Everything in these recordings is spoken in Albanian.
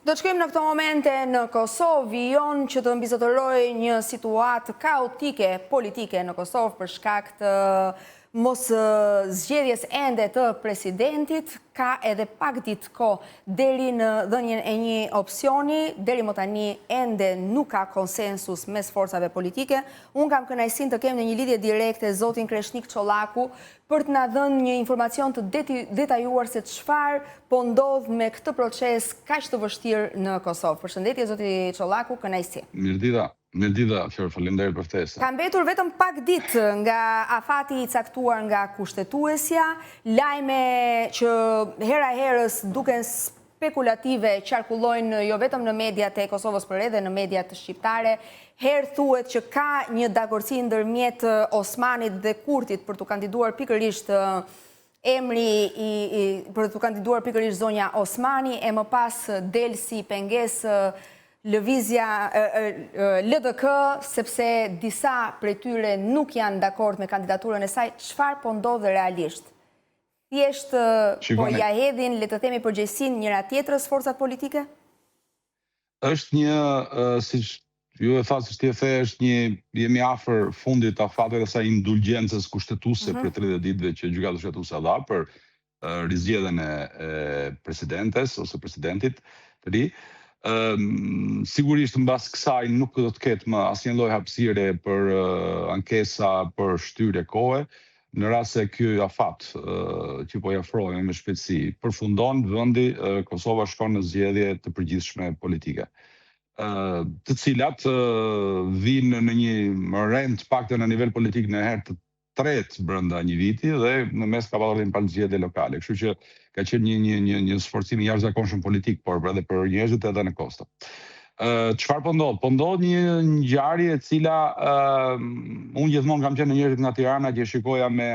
Do të shkojmë në këto momente në Kosovë, vijon që të mbizotëroj një situatë kaotike politike në Kosovë për shkak të mos zgjedhjes ende të presidentit, ka edhe pak ditë kohë deri në dhënien e një opsioni, deri më tani ende nuk ka konsensus mes forcave politike. Unë kam kënaqësinë të kem në një lidhje direkte zotin Kreshnik Çollaku për të na dhënë një informacion të detajuar se çfarë po ndodh me këtë proces kaq të vështirë në Kosovë. Përshëndetje zoti Çollaku, kënaqësi. Mirëdita, Flor, faleminderit për ftesën. Ka mbetur vetëm pak ditë nga afati i caktuar nga kushtetuesja, lajme që hera herës duken spekulative qarkullojnë jo vetëm në mediat e Kosovës, por edhe në mediat shqiptare. Herë thuhet që ka një dakordsi ndërmjet Osmanit dhe Kurtit për të kandiduar pikërisht për të kandiduar pikërisht zonja Osmani, e më pas del si pengesë lëvizja LDK, sepse disa prej tyre nuk janë dakord me kandidaturën e saj. Çfarë po ndodh realisht? Thjesht po ja hedhin, le të themi, përgjegjësinë njëra tjetrës forcat politike? Është një, siç ju e thasë që the, është një, jemi afër fundit të afatit të saj indulgjencës kushtetuese për 30 ditëve që gjykata kushtetuese dha për rizgjedhjen e presidentes ose presidentit të ri. Sigurisht mbas kësaj nuk do të ketë më asnjë lloj hapësire për ankesa për shtyrje kohe, në rast se ky afat që po i afrohemi me shpejtësi përfundon, vendi Kosova shkon në zgjedhje të përgjithshme politike, të cilat vinë në një rend paktën në nivel politik në herë të tretë brenda një viti dhe në mes ka pasur një zgjedhje lokale. Kështu që ka qenë një sforcim i jashtëzakonshëm politik, por edhe për njerëzit edhe në kosto. Çfarë po ndodh? Po ndodh një ngjarje e cila unë gjithmonë kam qenë në njerëzit nga Tirana që shikoja me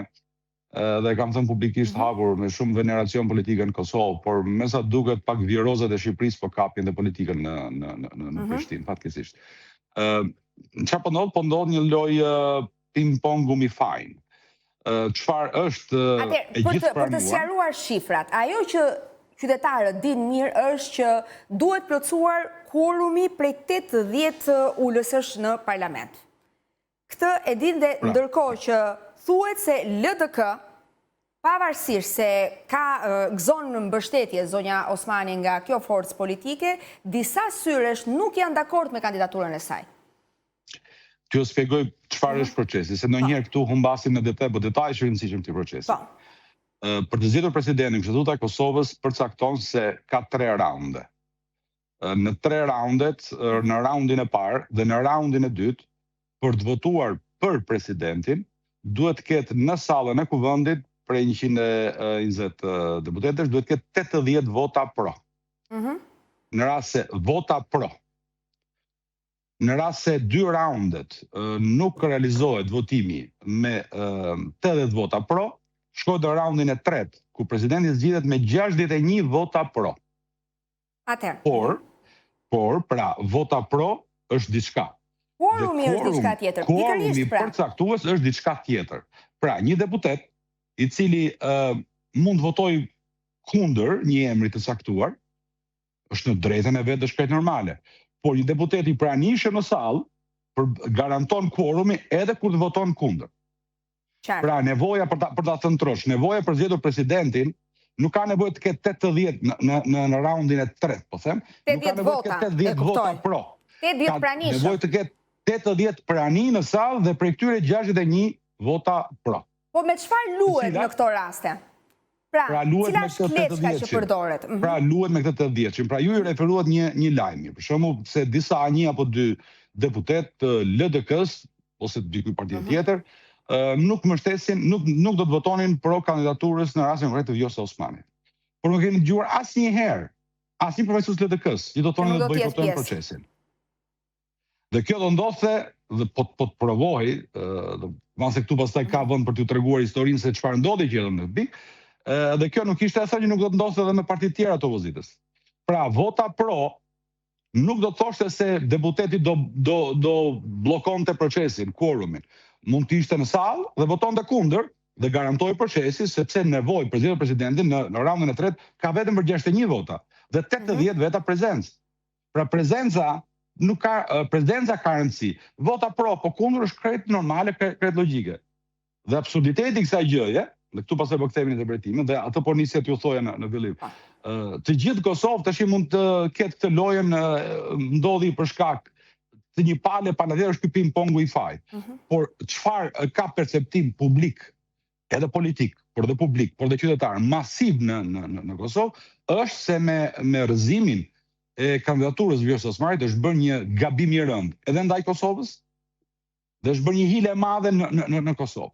dhe kam thënë publikisht hapur me shumë veneracion politike në Kosovë, por me sa duket pak virozat e Shqipërisë po kapin dhe politikën në Prishtinë, fatkeqësisht. Çfarë po ndodh? Po ndodh një lloj ping-pongu mi fajin. Çfarë është e gjithë për të sqaruar shifrat, ajo që qytetarët dinë mirë është që duhet plotësuar kuorumi prej 80 ulësësh në parlament. Këtë e dinë dhe ndërkohë që thuhet se LDK, pavarësisht se ka gëzon në mbështetje zonja Osmani nga kjo forcë politike, disa syresh nuk janë dakord me kandidaturën e saj. T'ju shpjegoj çfarë është procesi, se ndonjëherë këtu humbasim në detaj, por detaji është i rëndësishëm këtij procesi. Për të zgjedhur presidentin, Kushtetuta e Kosovës përcakton se ka 3 raunde. Në 3 raundet, në raundin e parë dhe në raundin e dytë, për të votuar për presidentin, duhet të ketë në sallën e kuvendit prej 120 deputetësh, duhet të ketë 80 vota pro. Në rast se vota pro, në rast se 2 raundet nuk realizohet votimi me 80 vota pro, shkojë në raundin e tretë, ku presidenti zgjidhet me 61 vota pro. Por, pra, vota pro është diçka. Kuorumi është diçka tjetër. Kuorumi përcaktues është diçka tjetër. Pra, një deputet i cili mund votoj kundër një emri të caktuar, është në drejtën e vetë të shkret normale. Por një deputet i pranishëm në sallë garanton kuorumi edhe kur të voton kundër. Pra, nevoja për ta thënë trosh, nevoja për zgjedhur presidentin nuk ka nevojë të ketë 80 në raundin e tretë, po them, nuk ka nevojë të ketë 80 vota pro. 80 pranishëm. Ka nevojë të ketë 80 prani në sallë dhe prej këtyre 61 vota pro. Po me çfarë luhet në këto raste? Pra cila është kleçka që përdoret? Pra luhet me këtë 80-shin. Pra ju i referuat një lajmi. Për shembull, se disa 1 apo 2 deputet të LDK-s ose dikuj partie tjetër nuk mbështesin, nuk do të votonin pro kandidaturës në rastin konkret të Vjosa Osmanit. Por nuk kemi dëgjuar asnjëherë asnjë profesor të LDK-s që do thonë të bojkotojnë procesin. Dhe kjo do ndodhte dhe po të provohej, se këtu pastaj ka vend për t'ju treguar historinë se çfarë ndodhi që në pikë. Dhe kjo nuk ishte asaj që nuk do të ndodhte edhe me partitë tjera të opozitës. Pra, vota pro nuk do të thoshte se deputeti do bllokonte procesin, quorumin. Mund të ishte në sallë dhe votonte kundër dhe garantoi procesi, sepse nevojë për zgjedhur presidentin në raundin e tretë ka vetëm për 61 vota. dhe 80 veta prezencë. Pra prezenca nuk ka prezenca ka rëndësi. Vota pro, po kundër është krejt normale, krejt logjike. Dhe absurditeti i kësaj gjëje, dhe këtu pastaj po kthehemi në interpretimin, dhe ato po nisja t'ju thoja në fillim. Të gjithë Kosovë tash mund të ketë këtë lojën ndodhi për shkak të një pale panader është ky ping-pongu i faj. Por çfarë ka perceptim publik, edhe politik, por dhe publik, por dhe qytetar, masiv në Kosovë, është se me rrëzimin e kandidaturës Vjosa Osmanit është bërë një gabim i rënd, edhe ndaj Kosovës, dhe është bërë një hile e madhe në Kosovë.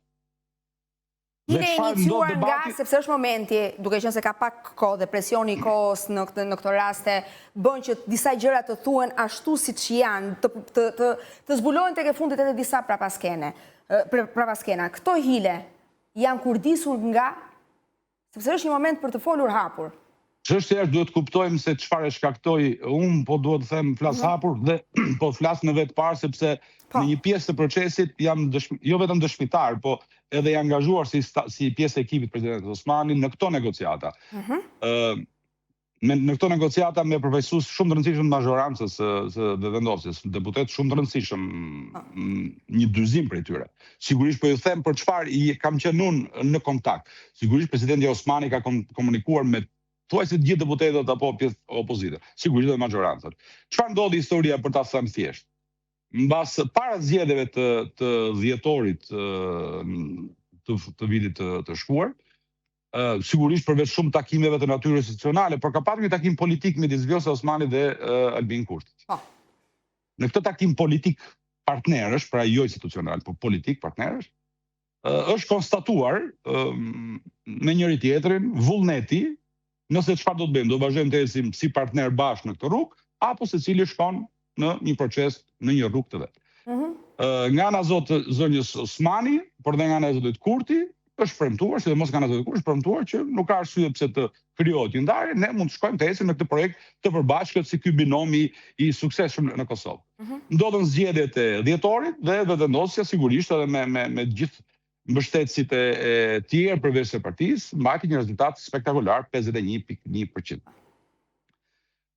Hile e iniciuar nga, sepse është momenti, duke qenë se ka pak kohë dhe presioni i kohës në këto raste, bën që disa gjëra të thuhen ashtu siç janë, të zbulohen tek e fundit edhe disa prapaskena. Këto hile janë kurdisur nga, sepse është një moment për të folur hapur. Çështja është duhet kuptojmë se çfarë e shkaktoi, unë po duhet të them flas hapur dhe po flas në vetë parë sepse në një pjesë të procesit jam jo vetëm dëshmitar, po edhe i angazhuar si pjesë e ekipit presidentit Osmani në këto negociata. Në këto negociata me përfaqësues shumë të rëndësishëm të mazhorancës dhe vendosjes, deputet shumë të rëndësishëm, një dyzim prej tyre. Sigurisht po ju them për çfarë i kam qenë unë në kontakt. Sigurisht presidenti Osmani ka komunikuar me thuajse të gjithë deputetët apo pjesë opozite, sigurisht edhe mazhorancët. Çfarë ndodhi historia për ta thënë thjesht? Mbas para zgjedhjeve të dhjetorit të vitit të shkuar, sigurisht përveç shumë takimeve të natyrës institucionale, por ka pasur një takim politik midis Vjosa Osmanit dhe Albin Kurtit. Në këtë takim politik partnerësh, pra jo institucional, por politik partnerësh, është konstatuar me njëri tjetrin vullneti nëse çfarë do të bëjmë, do vazhdojmë të ecim si partner bashkë në këtë rrugë, apo secili shkon në një proces, në një rrugë të vet. Nga ana zonjës Osmani, por dhe nga ana zotit Kurti, është premtuar, sidomos nga ana zotit Kurti, është premtuar që nuk ka arsye pse të krijohet një ndarje, ne mund të shkojmë të ecim në këtë projekt të përbashkët si ky binomi i suksesshëm në Kosovë. Ndodhen zgjedhjet e dhjetorit dhe vendosja sigurisht edhe me gjithë mbështetësit e tjerë përveç së partisë, mbajti një rezultat spektakolar, 51.1%.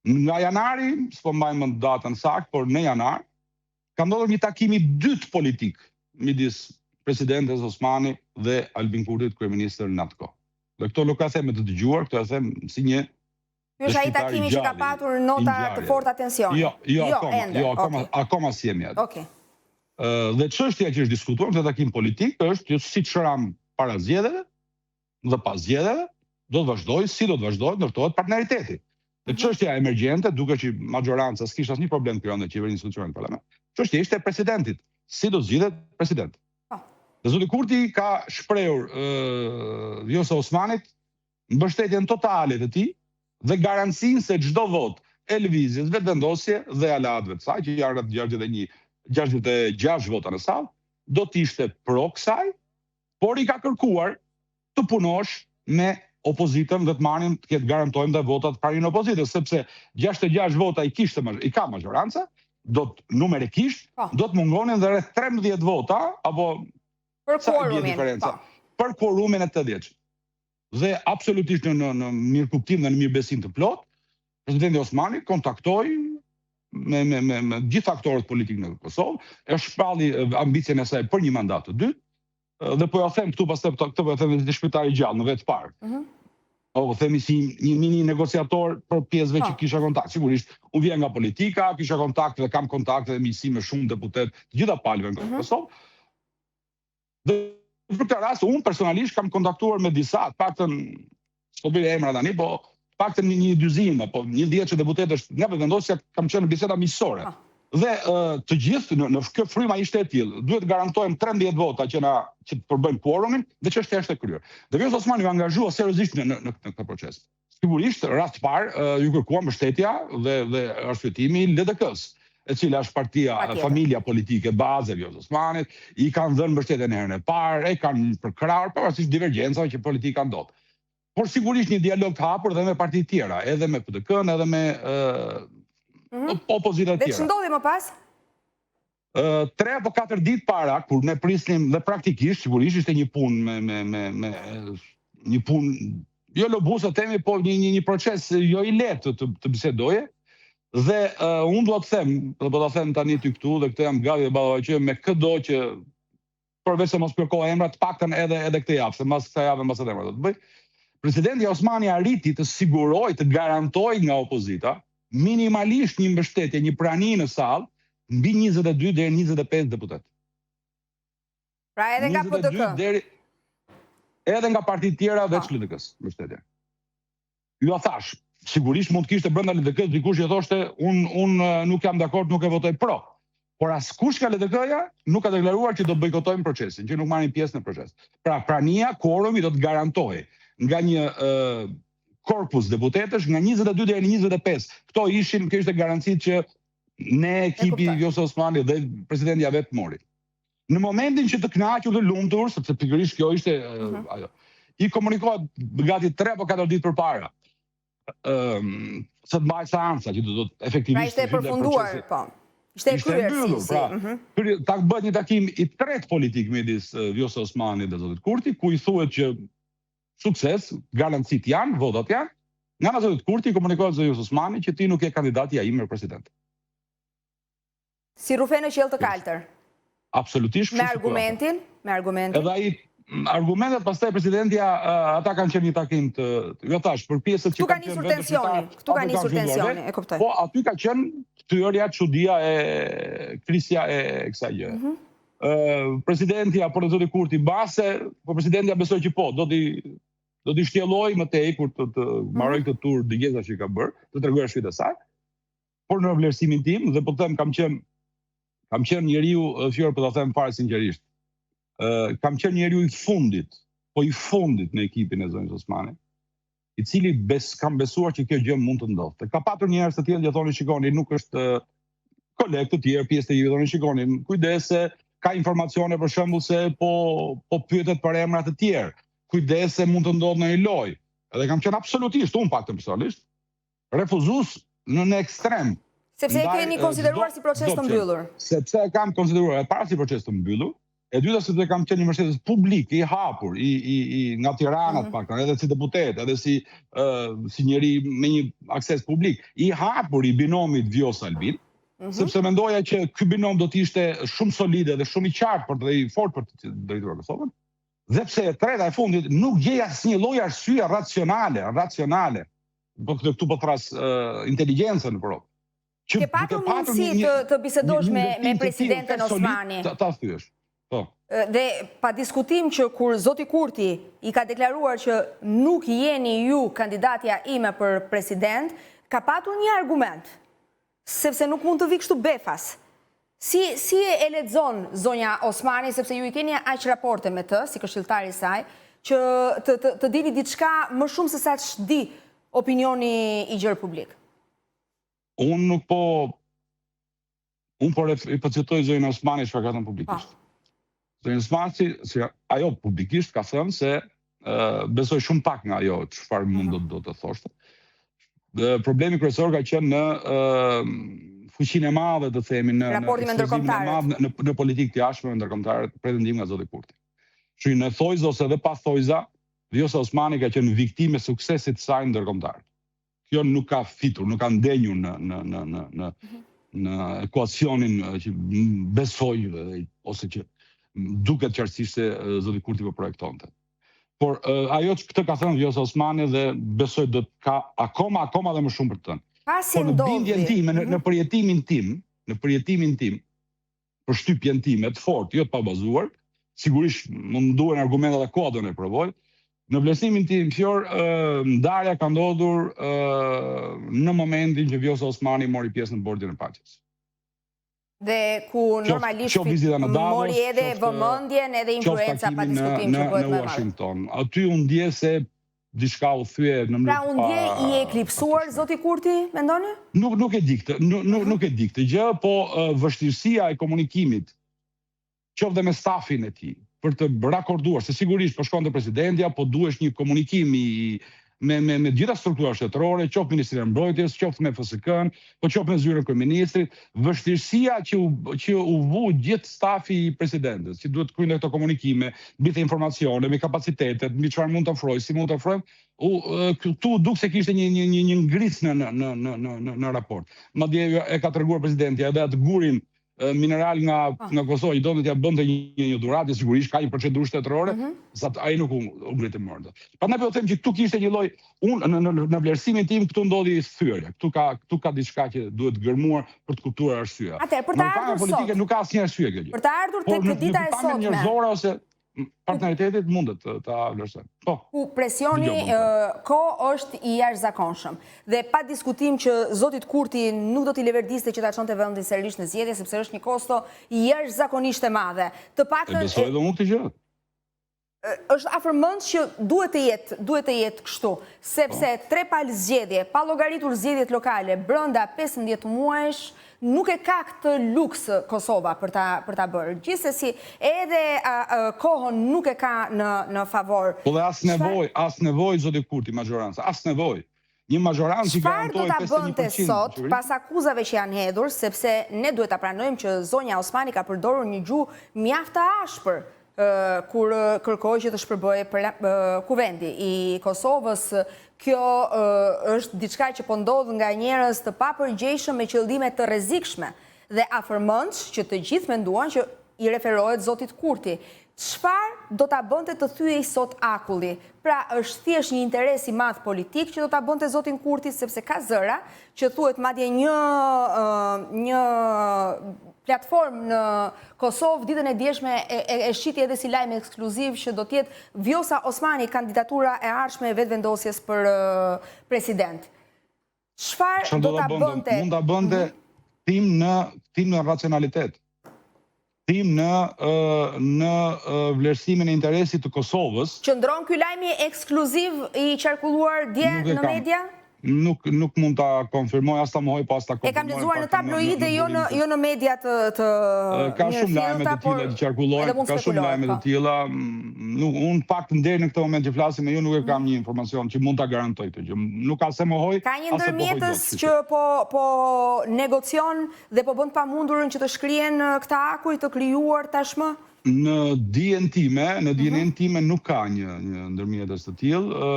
Nga janari, s'po mbaj mend datën saktë, por në janar, ka ndodhur një takim i dytë politik midis presidentes Osmani dhe Albin Kurtit, kryeministër në atë kohë. Dhe këto nuk ka them të dëgjuar, këto e them si një Ky është ai takimi që ka patur nota të forta tensioni. Akoma si jemi atë. Dhe çështja që është diskutuar në takim politik është që si çram para zgjedhjeve dhe pas zgjedhjeve do të vazhdojë, si do të vazhdojë, ndërtohet partneriteti. Dhe çështja emergjente, duke që majoranca s'kishte asnjë problem krijon në qeverinë institucionale në parlament. Çështja ishte e presidentit, si do zgjidhet presidenti. Dhe zoti Kurti ka shprehur Vjosa Osmanit mbështetjen totale të tij dhe garancinë se çdo vot e lëvizjes vetëvendosje dhe aleatëve të saj, që janë rreth 66 vota në sallë, do të ishte pro kësaj, por i ka kërkuar të punosh me opozitën dhe të marrin të ketë garantojmë dhe votat pranin opozitës, sepse 66 vota i ka mazhoranca, numerikisht, do të mungonin dhe rreth 13 vota, apo për quorumin. Për quorumin e 80. Dhe absolutisht në mirëkuptim dhe në mirëbesim të plot, presidenti Osmani kontaktoi me gjithë aktorët politikë në Kosovë, e shpalli ambicien e saj për një mandat të dytë, dhe po ja them këtu pastaj këtë po ja them si shpitari gjallë në vetë parë. Po themi si një mini negociator për pjesëve që kisha kontakt. Sigurisht, unë vjen nga politika, kisha kontakt dhe kam kontakt dhe miqësi me shumë deputet të gjitha palëve në Kosovë. Dhe për këtë rast unë personalisht kam kontaktuar me disa, paktën s'po bëj emra tani, po paktën një dyzinë apo një 10 deputetësh nga vendosja kam qenë në biseda miqësore. Dhe të gjithë në kjo fryma ishte e tillë, duhet garantojmë 13 vota që të përbëjnë quorumin dhe çështja është e kryer. Dhe Vjosa Osmani u angazhua seriozisht në këtë proces. Sigurisht, rast parë ju kërkuam mbështetja dhe arsyetimi i LDK-s, e cila është familja politike baze e Vjosës Osmanit, i kanë dhënë mbështetjen herën e parë, e kanë përkrahur pavarësisht divergjencave që politika ndodh. Por sigurisht një dialog të hapur dhe me parti tjera, edhe me PDK-n, edhe me opozita tjera. Dhe që ndodhi më pas? 3 apo 4 ditë para, kur ne prisnim dhe praktikisht, sigurisht ishte një punë jo lobuse temi, po një proces jo i lehtë të bisedoje. Dhe unë do të them, do ta them tani ty këtu, dhe këtë jam gati dhe ballafaqoj me çdo që përveç se mos kërkoj emra, të paktën edhe këtë javë, se mbas kësaj jave mbas emra do të bëj. Presidenti Osmani arriti të siguroj, të garantoj nga opozita minimalisht një mbështetje, një prani në sallë mbi 22 deri 25 deputet. Pra edhe nga PDK. Edhe nga partitë tjera veç LDK-s, mbështetje. Ju thash, sigurisht mund të kishte brenda LDK-s dikush që thoshte unë nuk jam dakord, nuk e votoj pro. Por askush nga LDK-ja nuk ka deklaruar që do bojkotojnë procesin, që nuk marrin pjesë në proces. Pra prania, quorumi do të garantohej nga një korpus deputetësh nga 22 deri në 25. Këto kishte garancitë që ne ekipi Vjosa Osmani dhe presidenti ja vetë mori. Në momentin që të kënaqur të lumtur, sepse pikërisht kjo ishte ajo, i komunikohet gati 3 apo 4 ditë përpara. Se të mbajë seanca që do të efektivisht. Pra ishte e përfunduar, po. Ishte e kryer. Ta bëhet një takim i tretë politik midis Vjosa Osmani dhe zotit Kurti, ku i thuhet që sukses, garancit janë, votat janë, nga në zotit Kurti i komunikohet zë Vjosa Osmani që ti nuk je kandidati im për president. Si rufe në qiell të kaltër. Absolutisht. Me argumentin? Edhe ai argumentet pastaj presidentja ata kanë qenë një takim të jo thash për pjesët që kanë nisur tensioni. Këtu ka nisur tensioni, e kuptoj. Po aty ka qenë thyrja, çudia e krisja e kësaj gjë. Presidentja por zoti Kurti mbase, po presidentja besoi që po, do t'i shtjelloj më tej kur të mbaroj këtë tur dëgjesa që ka bërë, të tregoj shpejt e saj. Por në vlerësimin tim dhe po them kam qenë njeriu fjor po ta them fare sinqerisht. Kam qenë njeriu i fundit në ekipin e zonës Osmani, i cili kam besuar që kjo gjë mund të ndodhte. Ka patur njerëz të tjerë që thonin shikoni, nuk është kolegë të tjerë, pjesë të ju thonin shikoni, kujdese, ka informacione për shembull se po pyetet për emra të tjerë. Kujdese mund të ndodhë në një lojë. Edhe kam qenë absolutisht, unë paktën personalisht, refuzues në ekstrem. Sepse e keni konsideruar si proces të mbyllur. Sepse e kam konsideruar e para si proces të mbyllur, e dyta sepse kam qenë një mbështetës publik i hapur, nga Tirana të paktën, edhe si deputet, edhe si njeri me një akses publik, i hapur i binomit Vjosa Albin, sepse mendoja që ky binom do të ishte shumë solide dhe shumë i qartë dhe i fortë për të drejtuar Kosovën. Dhe pse e treta e fundit nuk gjej asnjë lloj arsye racionale. Po këtu po thras inteligjencën në Europë. Ke patur mundësi të bisedosh me presidenten Osmani. Ta thyesh. Po. Dhe pa diskutim që kur zoti Kurti i ka deklaruar që nuk jeni ju kandidatja ime për president, ka patur një argument, sepse nuk mund të vi kështu befas. Si e lexon zonja Osmani, sepse ju i keni aq raporte me të, si këshilltari i saj, që të dini diçka më shumë se sa ç'di opinioni i gjerë publik? Unë po citoj zonjën Osmani çfarë ka thënë publikisht. Zonjën Osmani, ajo publikisht ka thënë se besoj shumë pak nga ajo çfarë mund do të thoshte. Problemi kryesor ka qenë në fuqinë e madhe të themi në politikë të jashtme ndërkombëtare pretendim nga zoti Kurti. Kështu në thojza ose edhe pa thojza, Vjosa Osmani ka qenë viktimë e suksesit të saj ndërkombëtar. Kjo nuk ka fitur, nuk ka ndenjur në ekuacionin që besoj ose që duket qartësisht se zoti Kurti po projektonte. Por ajo që këtë ka thënë Vjosa Osmani dhe besoj do të ka akoma dhe më shumë për të thënë. Por në bindjen time, në përjetimin tim, përshtypjen time të fortë, jo të pabazuar, sigurisht më duhen argumentat e koha do ne provoj. Në vlerësimin tim fjor, ndarja ka ndodhur në momentin që Vjosa Osmani mori pjesë në bordin e paqes. Dhe ku normalisht mori edhe vëmendjen edhe influenca pa diskutim që bëhet në Washington. Aty unë ndje se diçka u thye në mënyrë. Pra unë ndje i eklipsuar zoti Kurti, mendoni? Nuk e di këtë gjë, po vështirësia e komunikimit, qoftë me stafin e tij, për të rakorduar, se sigurisht po shkonte presidentja, po duhesh një komunikim me gjitha struktura shtetërore, qoftë Ministrinë e Mbrojtjes, qoftë me FSK-n, po qoftë me zyrën kryeministrit, vështirësia që u vu gjithë stafi i presidentës, që duhet të kryejnë këto komunikime, mbi të informacione, me kapacitetet, mbi çfarë mund të ofrojë, si mund të ofrojmë, këtu duk se kishte një ngritje në raport. Madje e ka treguar presidenti edhe atë gurin mineral nga Kosova i donte t'ja bënte një dhuratë, sigurisht ka një procedurë shtetërore, sa ai nuk u ngritë më. Prandaj po them që këtu kishte një lloj në vlerësimin tim këtu ndodhi thyerje. Këtu ka diçka që duhet gërmuar për të kuptuar arsyeja. Atëherë për të ardhur politike nuk ka asnjë arsye kjo gjë. Për të ardhur tek dita e sotme. Njerëzore ose partneritetit mundet ta vlerësojmë. Po. Ku presioni është i jashtëzakonshëm. Dhe pa diskutim që zoti Kurti nuk do t'i leverdiste që ta çonte vendin sërish në zgjedhje, sepse është një kosto jashtëzakonisht e madhe. Të paktën besoj edhe unë këtë gjë. Është afërmend që duhet të jetë kështu, sepse 3 palë zgjedhje, pa llogaritur zgjedhjet lokale brenda 15 muajsh, nuk e ka këtë luks Kosova për ta bërë. Gjithsesi, edhe kohën nuk e ka në favor. Po dhe as nevojë zoti Kurti majorancë, as nevojë. Një majorancë që garantojë 51%. Çfarë do ta bënte sot pas akuzave që janë hedhur, sepse ne duhet ta pranojmë që zonja Osmani ka përdorur një gjuhë mjaft të ashpër kur kërkoi që të shpërbëhej kuvendi i Kosovës. Kjo është diçka që po ndodh nga njerëz të papërgjegjshëm me qëllime të rrezikshme dhe afërmend që të gjithë menduan që i referohet zotit Kurti. Çfarë do ta bënte të thyej sot akulli? Pra është thjesht një interes i madh politik që do ta bënte zotin Kurti, sepse ka zëra që thuhet madje një platformë në Kosovë ditën e djeshme e shiti edhe si lajm ekskluziv që do të jetë Vjosa Osmani kandidatura e ardhshme e vetëvendosjes për president. Çfarë do ta bënte? Mund ta bënte tim në racionalitet. Tim në vlerësimin e interesit të Kosovës. Qëndron ky lajmi ekskluziv i qarkulluar dje në media? Nuk mund ta konfirmoj, as ta mohoj, pas ta konfirmoj. E kam lexuar në tabloide, jo në media të ka shumë lajme të tilla që qarkullojnë, ka shumë lajme të tilla. Unë pak deri në këtë moment që flasim me ju nuk e kam një informacion që mund ta garantoj këtë gjë. Nuk ka se mohoj. Ka një ndërmjetës që po negocion dhe po bën të pamundurën që të shkrihen këta akuj të krijuar tashmë? Në dijen time nuk ka një ndërmjetës të tillë.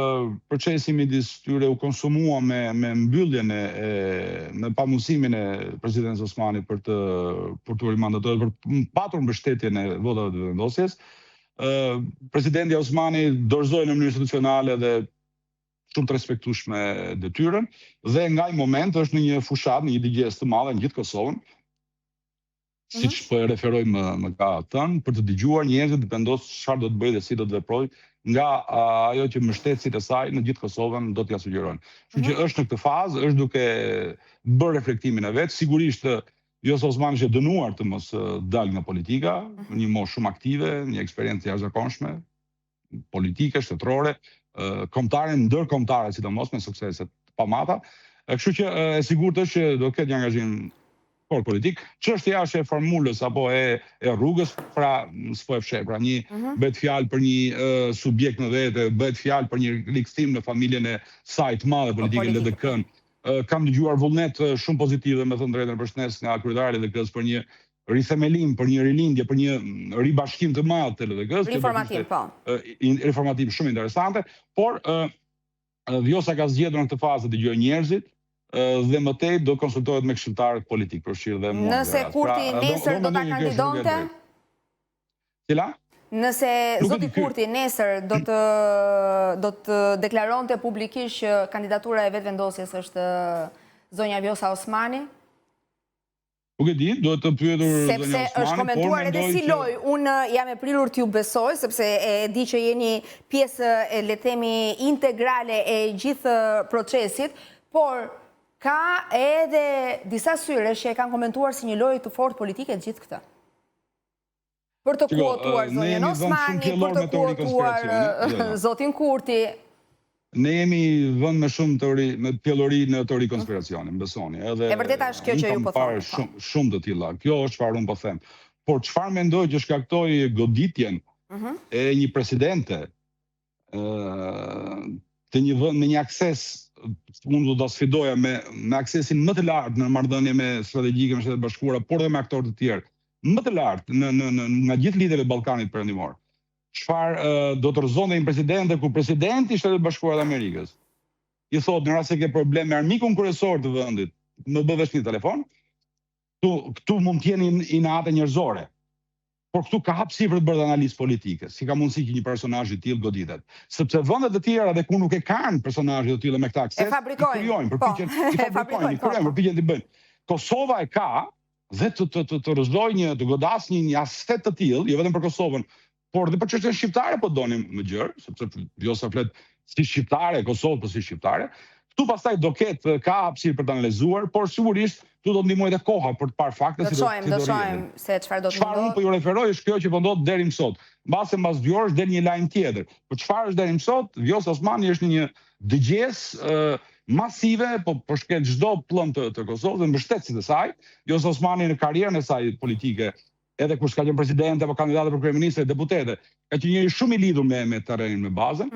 Procesi midis tyre u konsumua me mbylljen me pamundësimin e presidentës Osmani për të rimandatuar, për patur mbështetjen e votave të vendosjes. Presidenti Osmani dorëzoi në mënyrë institucionale dhe shumë të respektueshme detyrën dhe nga ai moment është në një fushat, në një digjes të madhe në gjithë Kosovën. Siç po e referoj më ka thënë, për të dëgjuar njerëzit të vendosë çfarë do të bëjë dhe si do të veprojë nga ajo që mbështetësit e saj në gjithë Kosovën do t'ja sugjerojnë. Kështu që është në këtë fazë, është duke bërë reflektimin e vet. Sigurisht Vjosa Osmani është dënuar të mos dalë nga politika, një moshë shumë aktive, një eksperiencë jashtëzakonshme, politike, shtetërore, kombëtare, ndërkombëtare sidomos me suksese të pamata. Kështu që e sigurt është që do ketë një angazhim politik. Çështja është e formulës apo e rrugës, pra s'po e fsheh, pra bëhet fjalë për një subjekt në vete, bëhet fjalë për një rikthim në familjen e saj të madhe politike LDK-n. Kam dëgjuar vullnet shumë pozitive, me thënë drejtën përshëndes nga kryetari i LDK-s për një rithemelim, për një rilindje, për një ribashkim të madh të LDK-s. Informativ, po. Informativ shumë interesante, por Vjosa ka zgjedhur në këtë fazë të dëgjojë njerëzit, dhe më tej do konsultohet me këshilltarët politik, përfshirë dhe mua. Nëse Kurti nesër do ta kandidonte? Cila? Nëse zoti Kurti nesër do të deklaronte publikisht që kandidatura e vetëvendosjes është zonja Vjosa Osmani? Nuk e di, duhet të pyetur zonja Osmani. Sepse është komentuar edhe si lojë. Unë jam e prirur t'ju besoj, sepse e di që jeni pjesë, le të themi, integrale e gjithë procesit, por ka edhe disa syre që e kanë komentuar si një lojë të fortë politike gjithë këtë. Për të kuotuar zonjën Osmani, për të kuotuar zotin Kurti. Ne jemi vënë me shumë pjellori në teori konspiracioni, më besoni. E vërteta është kjo që ju po thoni. Shumë të tilla. Kjo është çfarë unë po them. Por çfarë mendoj që shkaktoi goditjen e një presidente të një vend me një akses, unë do ta sfidoja me aksesin më të lartë në marrëdhënie me strategjike me Shtetet Bashkuara, por edhe me aktorë të tjerë, më të lartë nga gjithë lidhjet e Ballkanit Perëndimor. Çfarë do të rrëzonte një presidente ku presidenti i Shtetet Bashkuara të Amerikës i thotë në rast se ke problem me armikun kryesor të vendit, më bë vesh një telefon, këtu mund të jeni inate njerëzore. Por këtu ka hapësirë për të bërë analizë politike, si ka mundësi që një personazh i tillë goditet. Sepse vendet e tjera dhe ku nuk e kanë personazhe të tillë me këtë akses, i krijojnë, përpiqen të bëjnë. Kosova e ka dhe të rrëzojë të godasë një aset të tillë, jo vetëm për Kosovën, por dhe për çështjen shqiptare po donim më gjërë, sepse Vjosa flet si shqiptare, Kosovë po si shqiptare. Këtu pastaj do ketë ka hapësirë për të analizuar, por sigurisht këtu do ndihmojë edhe koha për të parë fakte si do shohim se çfarë do të ndodhë. Çfarë unë po ju referoj është kjo që po ndodh deri më sot. Mbas 2 orësh del një lajm tjetër. Por çfarë është deri më sot? Vjosa Osmani është në një dëgjesë masive, po shkel çdo pllën të Kosovës dhe mbështetësit e saj. Vjosa Osmani në karrierën e saj politike, edhe kur s'ka qenë presidente apo kandidate për kryeministre, deputete, ka qenë njëri shumë i lidhur me terrenin, me bazën,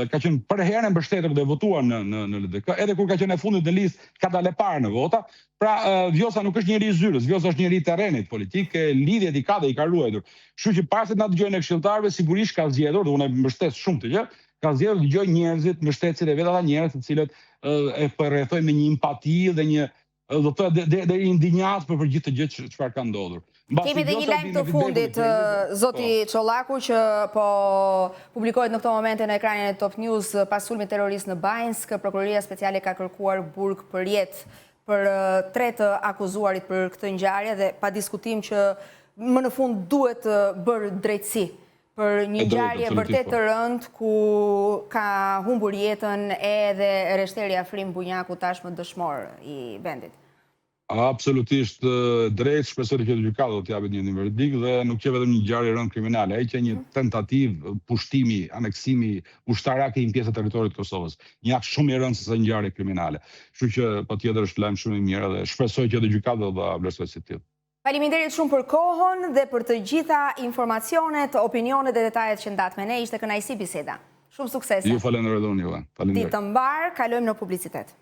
ka qenë për herë mbështetur dhe votuar në LDK, edhe kur ka qenë e fundit në listë, ka dalë parë në vota. Pra, Vjosa nuk është njëri i zyrës, Vjosa është njëri i terrenit politik, lidhjet i ka dhe i ka ruajtur. Kështu që para se na dëgjojnë e këshilltarëve, sigurisht ka zgjedhur, dhe unë e mbështet shumë të gjë, ka zgjedhur të dëgjoj njerëzit, mbështetësit e vet ata njerëz të cilët e përrethojnë me një empati dhe një do të thotë deri indinjat për gjithë të gjë çfarë ka ndodhur. Kemi dhe një lajm të fundit, zoti Çollaku, që po publikohet në këto momente në ekranin e Top News pas sulmit terrorist në Bajnsk. Prokuroria Speciale ka kërkuar burg për jetë për 3 të akuzuarit për këtë ngjarje dhe pa diskutim që më në fund duhet bërë drejtësi për një ngjarje vërtet të rëndë ku ka humbur jetën edhe Reshteri Afrim Bunjaku, tashmë dëshmor i vendit. Absolutisht drejt, shpresoj që gjykata do të japet një verdikt dhe nuk që vetëm një ngjarje rënd kriminale, ai që një tentativë pushtimi, aneksimi ushtarak i një pjesë të territorit të Kosovës. Një akt shumë i rëndë se sa ngjarje kriminale. Kështu që patjetër është lajm shumë i mirë dhe shpresoj që gjykata do ta vlerësojë si tillë. Faleminderit shumë për kohën dhe për të gjitha informacionet, opinionet dhe detajet që ndat me ne. Ishte kënaqësi biseda. Shumë suksese. Ju falenderoj dhe unë juve. Ditë të mbar, kalojmë në publicitet.